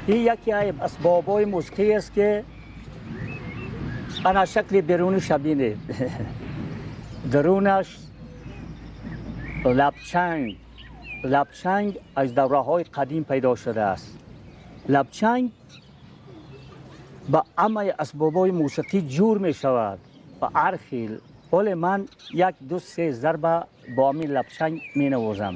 این یکی از اسباب‌های موسیقی است که انا شکل بیرونش شبیه درونش لبچنگ. لبچنگ از دوره‌های قدیم پیدا شده است. لبچنگ با همه اسباب‌های موسیقی جور می شود و هر خیل. ولی من یک دو سه ضربه با همین لبچنگ می نوازم.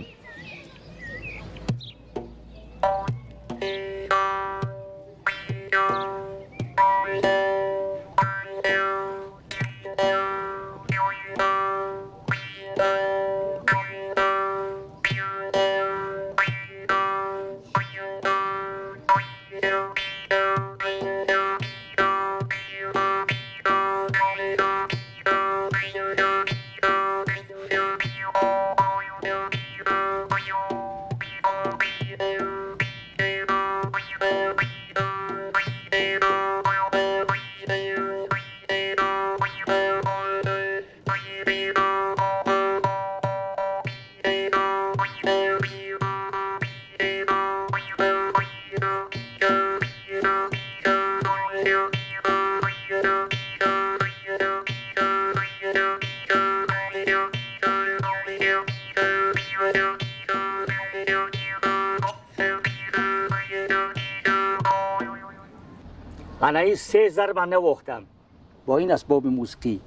من این سه ضربه نواختم با این اسباب موسیقی.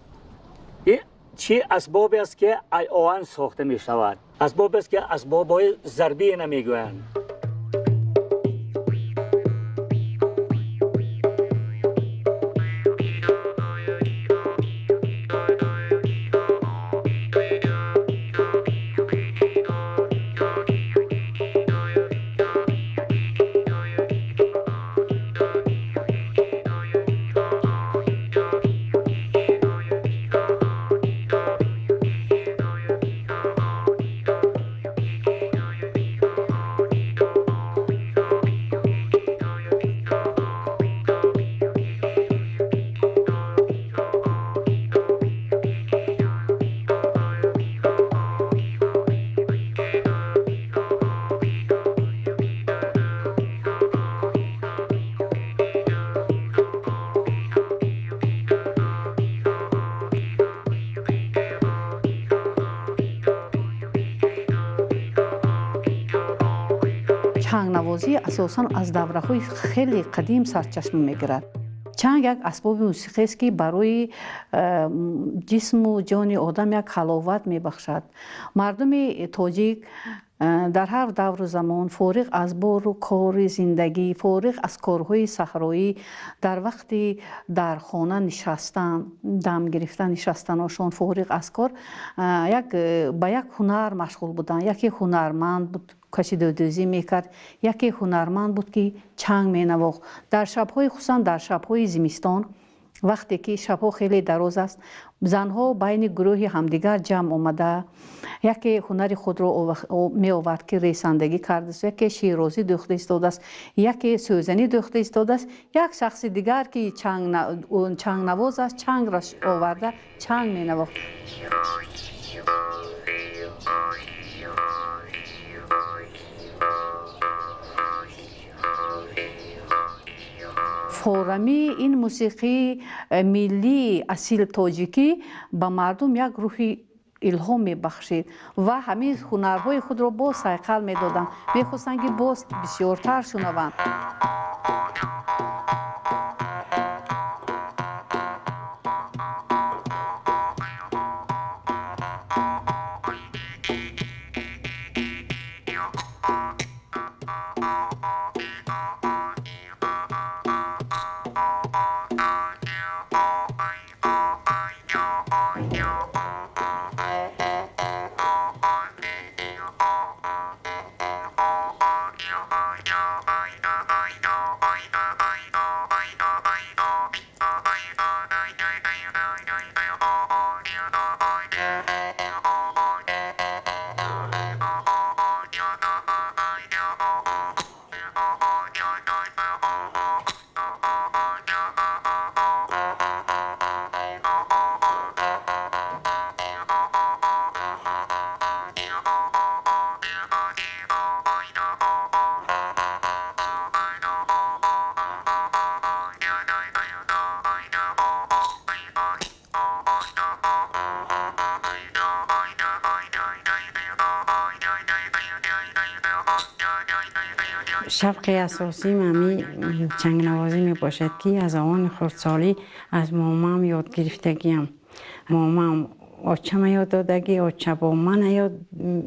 این چه اسبابی است که آهنگ ساخته می شود؟ اسبابی است که اسباب‌های ضربی نمیگویند. چنگ نوازی اساساً از دوره‌های خیلی قدیم سرچشمه میگیرد. چنگ یک اسباب موسیقی است که برای جسم و جان آدم یک حلاوت میبخشد. مردم تاجیک در هر دور و زمان فارغ از بار و کار زندگی، فارغ از کارهای صحرایی، در وقتی در خانه نشستن، دم گرفتن نشستنشان فارغ از کار، به یک هنر مشغول بودن. یکی هنرمند بود کشیده‌دوزی میکرد، یکی هنرمند بود که چنگ مینواخت. در شب‌های خصوصا در شب‌های زمستان وقتی که شب‌ها خیلی دراز است، زنها بین گروه همدیگر جمع آمده یکی هنر خود را می آورد که ریسندگی کرده است، یکی شیرازی دوخته ایستاده است، یکی سوزنی دوخته ایستاده است، یک شخص دیگر که چنگ نواز است چنگ را آورده چنگ می نواخت. فورمی این موسیقی ملی اصیل تاجیکی به مردم یک روح الهام میبخشید و همین هنرهای خود را باز صیقل میدادند، میخواستند که باز بسیارتر شنوند. شبق اساسی ممی چنگ نوازی می باشد که از آن خردسالی از مامام یاد گرفتگیم. مامام آچه یاد دادگی، آچه با من یاد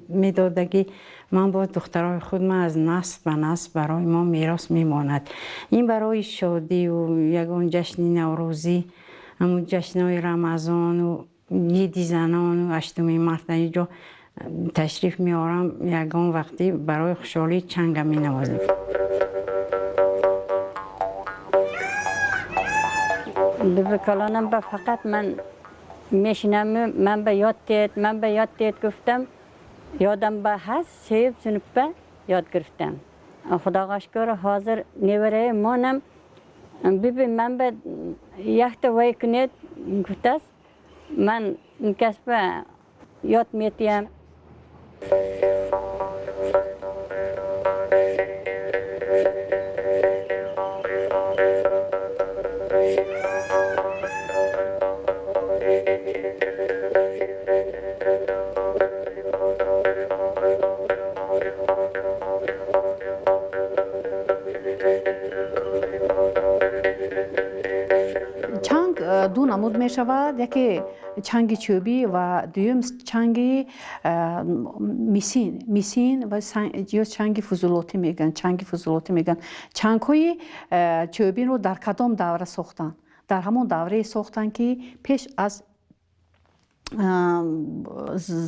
می دادگی. من با دخترای خود ما از نسل به نسل برای ما میراث میماند. این برای شادی و یگان جشن نوروزی، همون جشنهای رمضان و عید زنان و 8 مارس اینجا تشریف میارم. یگان وقتی برای خوشحالی چنگ می نوازیم. بکلانم با فقط من میشنم من به یاد دید گفتم یادم به هست سیب سنوپه یاد گرفتم. خدا شکر حاضر نیوره مانم ببین من به یک وای کنید گفته است من این کسب یاد میتیم. چنگ دو نمود می شود، یکی چنگ چوبی و دوم چنگ میسین و چنگ فضولاتی میگن. چنگ های چوبی رو در کدام دوره ساختن؟ در همون دوره ساختن که پیش از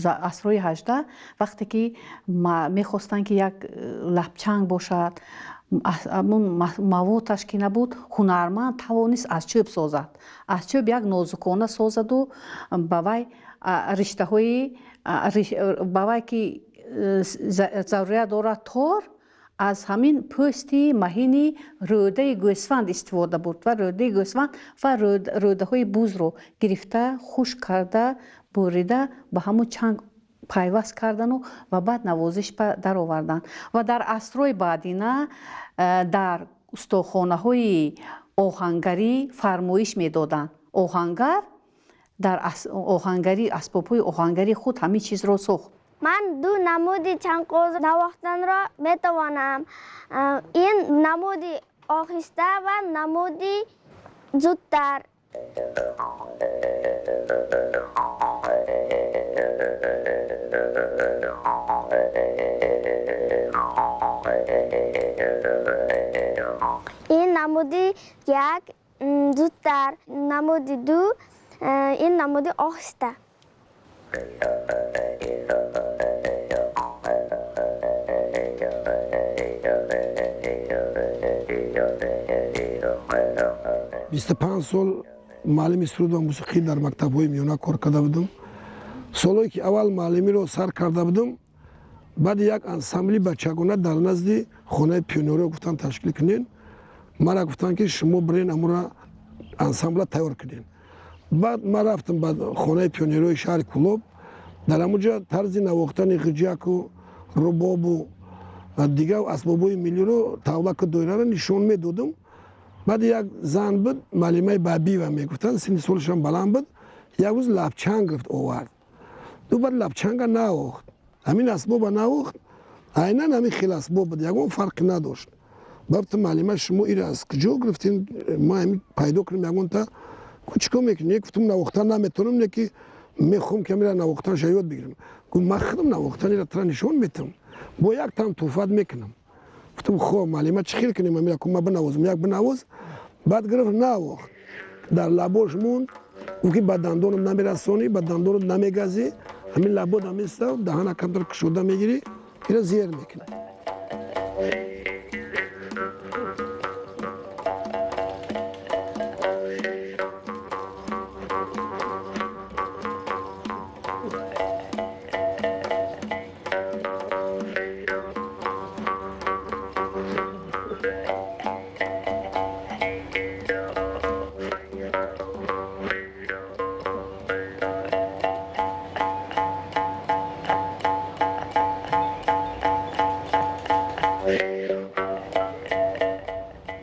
عصر 18 وقتی که میخواستن که یک لبچنگ باشد، موادش که نبود، هنرمند توانست از چوب سازد. از چوب یک نازکانه سازد و با وی رشته های با وی که ضرورت دارد تار از همین پوستی مهینی روده گوسفند استفاده بود و روده گوسفند و روده های بوز رو گرفته خشک کرده بریده به همون چنگ پیوست کردن و بعد نوازش در آوردن. و در عصرهای بعدینه در استخوانه های آهنگری فرمایش میدادند. آهنگر در آهنگری اسباب های آهنگری خود همین چیز را ساخت. من دو نمودی چنگ‌قوز نواختن را میتوانم. این نمودی آهسته و نمودی زودتر. این نمودی یک زودتر، نمودی دو، این نمودی آهسته. بیست پنج سال معلم سرود و موسیقی در مکتب‌های میانه کار کرده بودم. سالایی که اول معلمی رو سر کرده بودم، بعد یک انسامبلی بچگانه در نزد خانه پیونری گفتن تشکیل کنین. مرا گفتن که شما برین امورا انسامبل تیار کنین. بعد من رفتم به خانه پیونری شهر کلوب. در اونجا طرز نواختن غجک و رباب و دیگه اسباب‌های ملی رو تاولک دایره رو نشون میدادم. بعد یک زن بود معلمه بابی و میگفتن سن سالش هم بلند بود. یک روز لابچنگ گرفت آورد. دو بعد لابچنگ نواخت. همین اسباب نواخت. عیناً همین خیلی اسباب بود. یگان فرق نداشت. بعد معلمه شما این از کجا گرفتین؟ ما همین پیدا کردیم. یگان تا چیکار میکنی؟ گفتم نواختن نمیتونم، نه که میخوام که میرم نواختن یاد بگیرم. گفت من خودم نواختن را ترا نشون میدم. با یک تام توفت میکنم. گفتم خب معلمه چی خیلی کنیم؟ من میگم بنوازم، یک بنواز. بعد گرفت نواخت. در لباش موند. او که با دندانم نمیرسونی، با دندانم نمیگزی، همین لبا نمیسته، دهان کمتر کشوده میگیری، این زیر میکنه.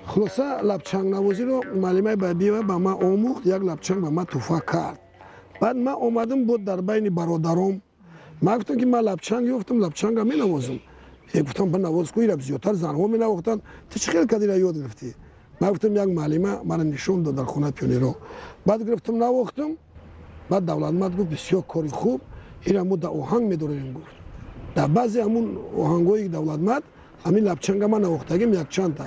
خلاصه لبچنگ نوازی رو معلمه بابی و با ما آموخت. یک لبچنگ با ما توفا کرد. بعد من آمدم بود در بین برادرام. من گفتم که من لبچنگ یافتم، لبچنگ می نوازم. گفتم به نواز کوی را زیادتر زنها می نواختن تو چه خیلی کدی را یاد گرفتی؟ من گفتم یک معلمه من نشون داد در خونه پیونیرو. بعد گرفتم نواختم. بعد دولتمند گفت بسیار کاری خوب این مو در آهنگ می‌داریم گفت. در بعضی همون آهنگایی دولتمند همین لبچنگ من نواختگیم یک چند تا.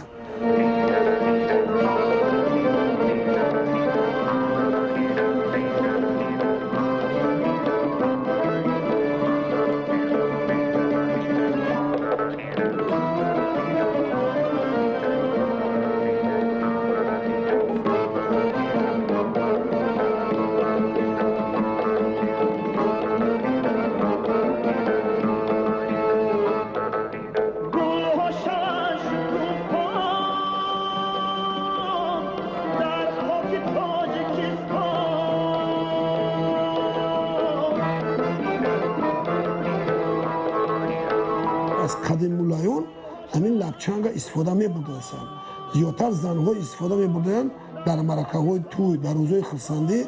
از قدیم مولایان همین لبچنگ استفاده می‌بردند. زیادتر زنها استفاده می‌بردند در مرکه‌های توی در روزهای خرسندی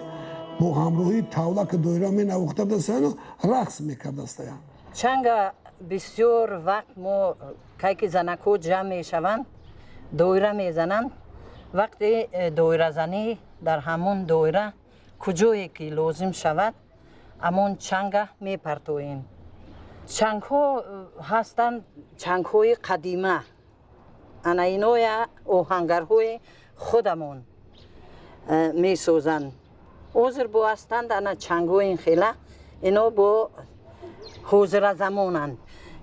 با همراهی طاوله که دایره می‌نواختند رقص می‌کردند. چنگ بسیار وقت ما که زنکو جمع میشوند دایره میزنند وقتی دایره زنی در همون دایره کجایی که لازم شود همون چنگ میپرتوییم. چنگ ها هستند چنگ های قدیمه انا اینوی آهنگر های خودمون میسوزند. اوزر با هستند انا چنگ های این خیله اینا با حوزر زمانند.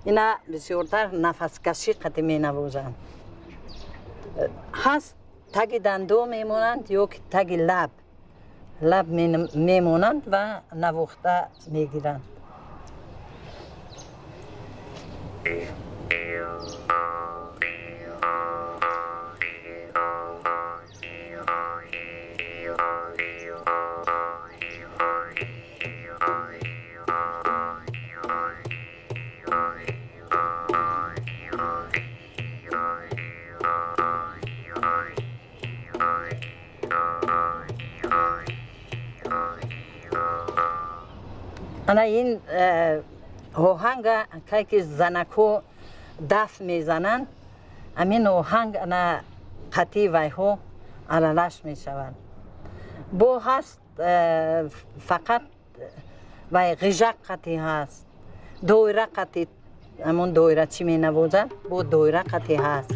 اینا بسیارتر نفس کشی قطعی می نوازند. هست تگ دندو میمونند یا که تگ لب میمونند و نواخته میگیرند. انا این آهنگ که زنکو دف میزنند امین آهنگ انا قطعی وی ها علالش میشوند. با هست فقط وی غژق قطعی هست دایره قطعی همون دایره چی می نوازند با دایره قطعی هست.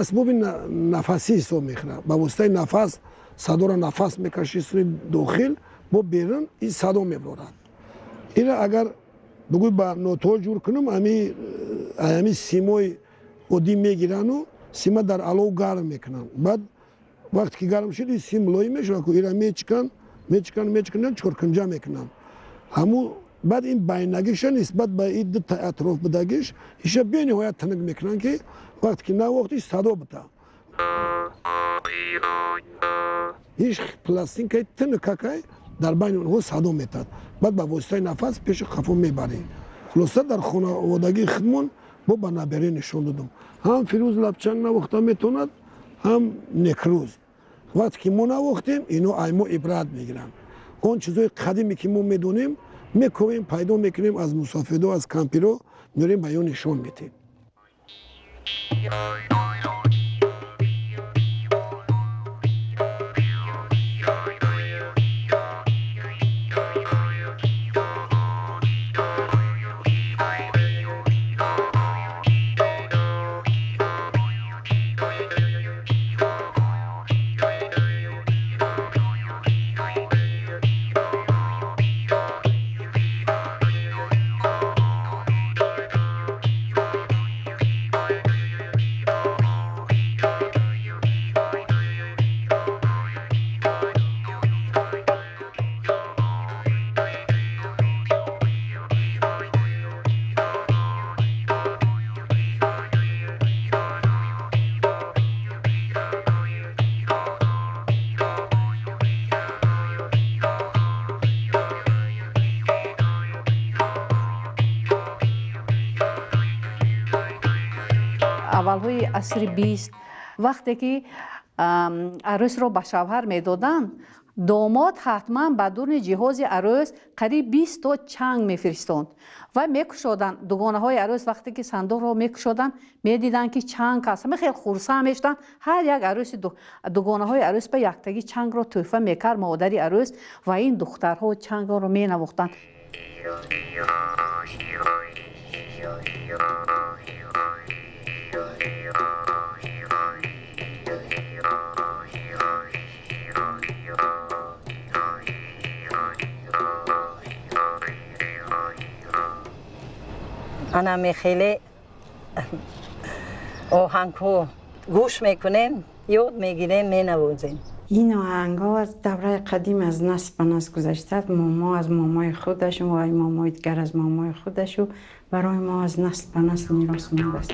اسباب نفسی حساب میکنه. با واسطه نفس صدا را نفس میکشی سوی داخل با بیرون این صدا میبرد. این اگر بگوی با نوتول جور کنم امی سیمای ادی میگیرن و سیما در علو گرم میکنن. بعد وقتی که گرم شد این سیم لای میشه که اینا میچکن چور کنجا میکنن. همو بعد این بینگیش نسبت به این دو تا اطراف بدگیش ایش به نهایت تنگ میکنن که وقتی که نه وقتی صدا بده. هیچ پلاستیک تنکه در بین اونها صدا میتاد. بعد با واسطه نفس پیش خفو میبری. خلاصه در خانوادگی خودمون با بنابراین نشون دادم. هم فیروز لبچنگ نواخته میتوند هم نکروز. وقتی که ما نواختیم اینو ایمو عبرت میگیرن. اون چیزای قدیمی که ما میدونیم میکنیم پیدا میکنیم از مسافرو از کمپیرو میریم بیان نشون میدیم. اولهای عصر 20 وقتی که عروس رو به شوهر میدادن، داماد حتما بدون جهاز عروس قریب 20 تا چنگ میفرستند و میکشودن. دوگانه های عروس وقتی که صندوق رو میکشودن میدیدن که چنگ هست، خیلی خرسند میشدن. هر یک عروس دوگانه های عروس به یکتگی چنگ رو تحفه میکرد مادری عروس و این دخترها چنگ رو مینواختند. انا خیلی آهنگو گوش میکنیم، یاد میگیریم، مینوازیم. این آهنگ‌ها از دوره قدیم از نسل به نسل گذشته. ماما از مامای خودش و مامای دیگر از مامای خودش و برای ما از نسل به نسل میراث مونده است.